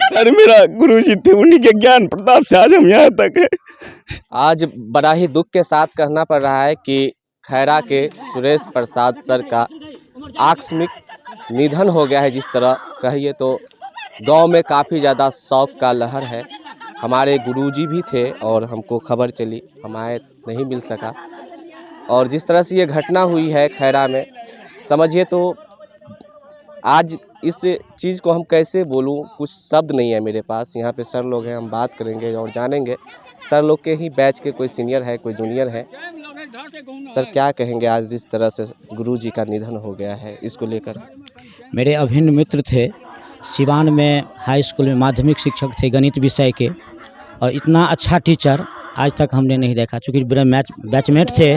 Sir मेरा गुरुजी थे, उन्हीं के ज्ञान प्रताप से आज हम यहाँ तक है। आज बड़ा ही दुख के साथ कहना पड़ रहा है कि खैरा के सुरेश प्रसाद सर का आकस्मिक निधन हो गया है। जिस तरह कहिए तो गांव में काफ़ी ज़्यादा शौक का लहर है। हमारे गुरुजी भी थे और हमको खबर चली, हमारे नहीं मिल सका। और जिस तरह से ये घटना हुई है खैरा में, समझिए तो आज इस चीज़ को हम कैसे बोलूं, कुछ शब्द नहीं है मेरे पास। यहाँ पे सर लोग हैं, हम बात करेंगे और जानेंगे। सर लोग के ही बैच के कोई सीनियर है, कोई जूनियर है। सर क्या कहेंगे आज जिस तरह से गुरुजी का निधन हो गया है, इसको लेकर? मेरे अभिन्न मित्र थे, सिवान में हाई स्कूल में माध्यमिक शिक्षक थे गणित विषय के, और इतना अच्छा टीचर आज तक हमने नहीं देखा। चूँकि मेरे बैचमेट थे,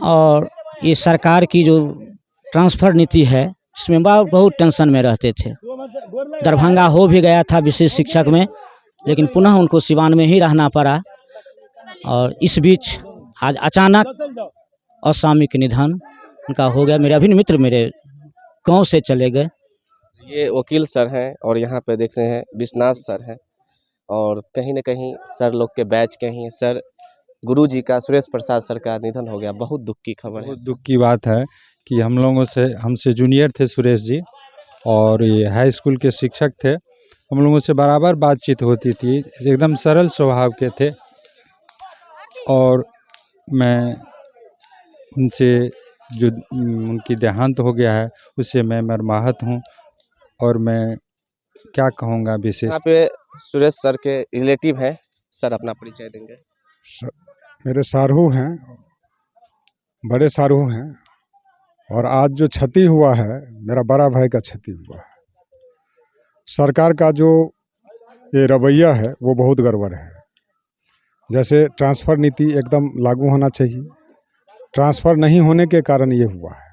और ये सरकार की जो ट्रांसफ़र नीति है इसमें बहुत टेंशन में रहते थे। दरभंगा हो भी गया था विशेष शिक्षक में, लेकिन पुनः उनको सिवान में ही रहना पड़ा। और इस बीच आज अचानक असामयिक निधन उनका हो गया। मेरे अभिन्न मित्र मेरे गांव से चले गए। ये वकील सर हैं और यहाँ पे देख रहे हैं विश्वनाथ सर हैं, और कहीं न कहीं सर लोग के बैच के ही सर गुरुजी का, सुरेश प्रसाद सर का निधन हो गया। बहुत दुख की खबर है। बहुत दुख की बात है कि हमसे जूनियर थे सुरेश जी, और ये हाई स्कूल के शिक्षक थे। हम लोगों से बराबर बातचीत होती थी, एकदम सरल स्वभाव के थे। और मैं उनसे जो उनकी देहांत हो गया है उससे मैं मर्माहत हूँ। और मैं क्या कहूँगा विशेष। यहाँ पे सुरेश सर के रिलेटिव हैं, सर अपना परिचय देंगे। मेरे सारू हैं, बड़े सारू हैं, और आज जो क्षति हुआ है मेरा बड़ा भाई का क्षति हुआ है। सरकार का जो ये रवैया है वो बहुत गड़बड़ है। जैसे ट्रांसफ़र नीति एकदम लागू होना चाहिए, ट्रांसफ़र नहीं होने के कारण ये हुआ है।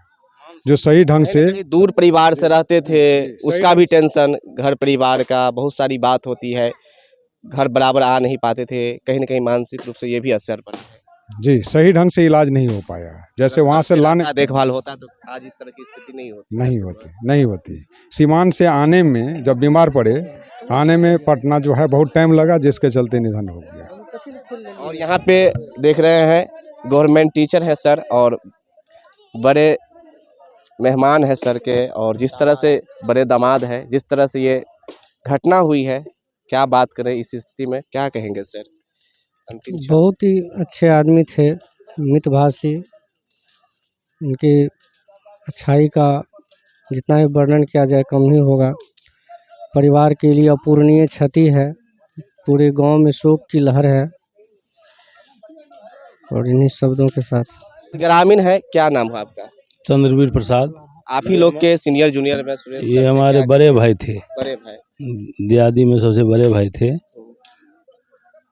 जो सही ढंग से दूर परिवार से रहते थे उसका भी टेंशन, घर परिवार का बहुत सारी बात होती है, घर बराबर आ नहीं पाते थे, कहीं न कहीं मानसिक रूप से ये भी असर पड़ा है। जी, सही ढंग से इलाज नहीं हो पाया। जैसे वहाँ से लाने देखभाल होता तो आज इस तरह की स्थिति नहीं होती। सीमान से आने में जब बीमार पड़े, आने में पटना जो है बहुत टाइम लगा, जिसके चलते निधन हो गया। और यहाँ पे देख रहे हैं गवर्नमेंट टीचर है सर, और बड़े मेहमान है सर के, और जिस तरह से बड़े दामाद है, जिस तरह से ये घटना हुई है, क्या बात करें इस स्थिति में, क्या कहेंगे सर? बहुत ही अच्छे आदमी थे, मितभाषी। उनकी अच्छाई का जितना भी वर्णन किया जाए कम ही होगा। परिवार के लिए अपूरणीय क्षति है, पूरे गांव में शोक की लहर है। और इन्हीं शब्दों के साथ ग्रामीण है, क्या नाम है आपका? चंद्रवीर प्रसाद। आप ही लोग के सीनियर जूनियर में सुरेश ये हमारे बड़े भाई थे, बड़े भाई, दियादी में सबसे बड़े भाई थे।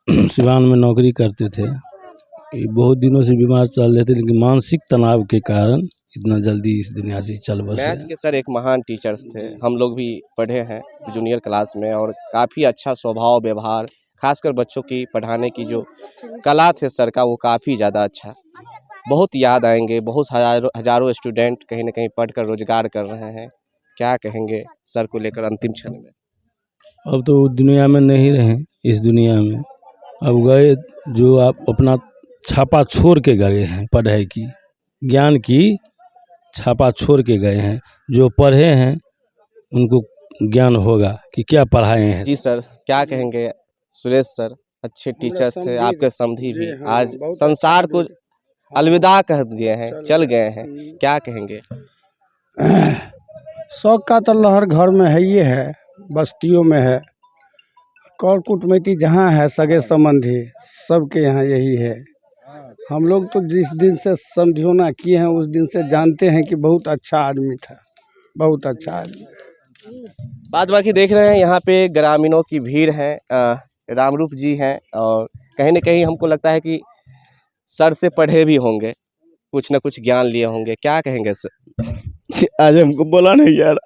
सिवान में नौकरी करते थे। ये बहुत दिनों से बीमार चल रहे थे, लेकिन मानसिक तनाव के कारण इतना जल्दी इस दुनिया से चल बसे। मैथ के सर एक महान टीचर्स थे, हम लोग भी पढ़े हैं जूनियर क्लास में, और काफ़ी अच्छा स्वभाव व्यवहार, खासकर बच्चों की पढ़ाने की जो कला थे सर का, वो काफ़ी ज़्यादा अच्छा। बहुत याद आएंगे, बहुत हजारों स्टूडेंट कहीं ना कहीं पढ़कर रोजगार कर रहे हैं। क्या कहेंगे सर को लेकर अंतिम क्षण में? अब तो दुनिया में नहीं रहे, इस दुनिया में अब गए जो आप अपना छापा छोड़ के गए हैं, पढ़ाई की, ज्ञान की छापा छोड़ के गए हैं। जो पढ़े हैं उनको ज्ञान होगा कि क्या पढ़ाए हैं। जी सर, क्या कहेंगे? सुरेश सर अच्छे टीचर्स थे, आपके समधी भी आज संसार को अलविदा कह गए हैं, चल गए हैं, क्या कहेंगे? शौक का तो लहर घर में है, ये है, बस्तियों में है, कौर कुटमैती जहाँ है, सगे संबंधी सबके यहाँ यही है। हम लोग तो जिस दिन से समझौना किए हैं उस दिन से जानते हैं कि बहुत अच्छा आदमी था, बहुत अच्छा आदमी। बाद बाकी देख रहे हैं यहाँ पे ग्रामीणों की भीड़ है, रामरूप जी हैं, और कहीं न कहीं हमको लगता है कि सर से पढ़े भी होंगे, कुछ न कुछ ज्ञान लिए होंगे। क्या कहेंगे सर? आज हमको बोला नहीं यार,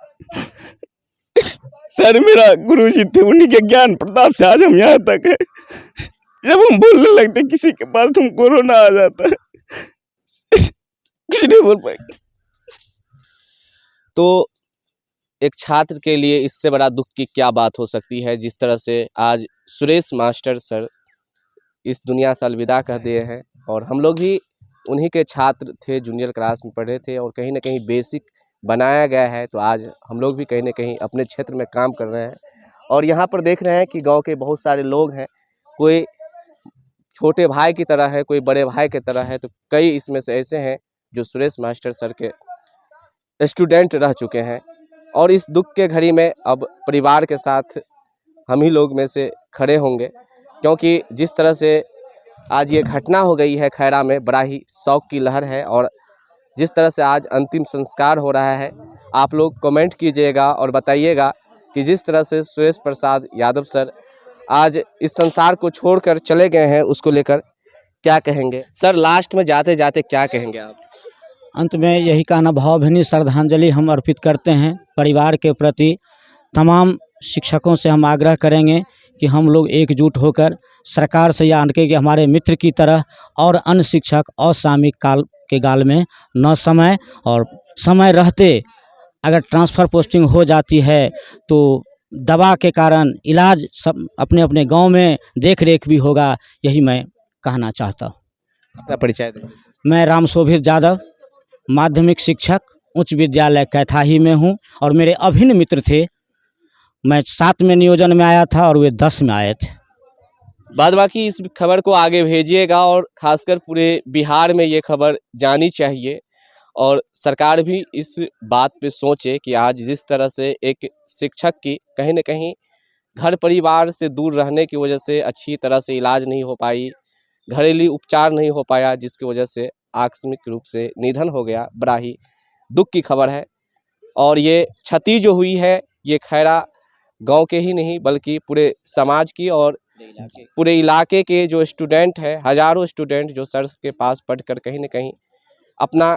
सर मेरा गुरुजी थे, उन्हीं के ज्ञान प्रताप से आज हम यहाँ तक है। जब हम बोलने लगते किसी के पास तो हमको रोना आ जाता है, कुछ नहीं बोल पाएंगे। तो एक छात्र के लिए इससे बड़ा दुख की क्या बात हो सकती है, जिस तरह से आज सुरेश मास्टर सर इस दुनिया से अलविदा कह दिए हैं। और हम लोग भी उन्हीं के छात्र थे, जूनियर क्लास में पढ़े थे और कहीं ना कहीं बेसिक बनाया गया है। तो आज हम लोग भी कहीं ना कहीं अपने क्षेत्र में काम कर रहे हैं और यहाँ पर देख रहे हैं कि गांव के बहुत सारे लोग हैं, कोई छोटे भाई की तरह है, कोई बड़े भाई की तरह है। तो कई इसमें से ऐसे हैं जो सुरेश मास्टर सर के स्टूडेंट रह चुके हैं और इस दुख के घड़ी में अब परिवार के साथ हम ही लोग में से खड़े होंगे, क्योंकि जिस तरह से आज ये घटना हो गई है खैरा में, बड़ा ही शौक की लहर है। और जिस तरह से आज अंतिम संस्कार हो रहा है, आप लोग कमेंट कीजिएगा और बताइएगा कि जिस तरह से सुरेश प्रसाद यादव सर आज इस संसार को छोड़कर चले गए हैं, उसको लेकर क्या कहेंगे। सर लास्ट में जाते जाते क्या कहेंगे आप? अंत में यही कहना, भावभीनी श्रद्धांजलि हम अर्पित करते हैं परिवार के प्रति। तमाम शिक्षकों से हम आग्रह करेंगे कि हम लोग एकजुट होकर सरकार से या कि हमारे मित्र की तरह और अन्य शिक्षक असामयिक काल के गाल में न समय और समय रहते अगर ट्रांसफ़र पोस्टिंग हो जाती है तो दवा के कारण इलाज सब अपने अपने गांव में देख रेख भी होगा, यही मैं कहना चाहता हूँ। अपना परिचय देंगे सर। मैं रामशोभित यादव, माध्यमिक शिक्षक, उच्च विद्यालय कैथाही में हूँ और मेरे अभिन्न मित्र थे। मैं 7 में नियोजन में आया था और वे 10 में आए थे। बाद बाकी इस खबर को आगे भेजिएगा और खासकर पूरे बिहार में ये खबर जानी चाहिए और सरकार भी इस बात पे सोचे कि आज जिस तरह से एक शिक्षक की कहीं ना कहीं घर परिवार से दूर रहने की वजह से अच्छी तरह से इलाज नहीं हो पाई, घरेलू उपचार नहीं हो पाया, जिसकी वजह से आकस्मिक रूप से निधन हो गया। बड़ा ही दुख की खबर है और ये क्षति जो हुई है ये खैरा गांव के ही नहीं बल्कि पूरे समाज की और पूरे इलाके के जो स्टूडेंट है, हजारों स्टूडेंट जो सर के पास पढ़कर कहीं ना कहीं अपना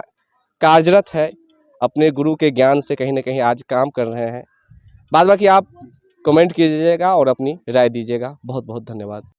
कार्यरत है, अपने गुरु के ज्ञान से कहीं ना कहीं आज काम कर रहे हैं। बाद बाकी आप कमेंट कीजिएगा और अपनी राय दीजिएगा। बहुत बहुत धन्यवाद।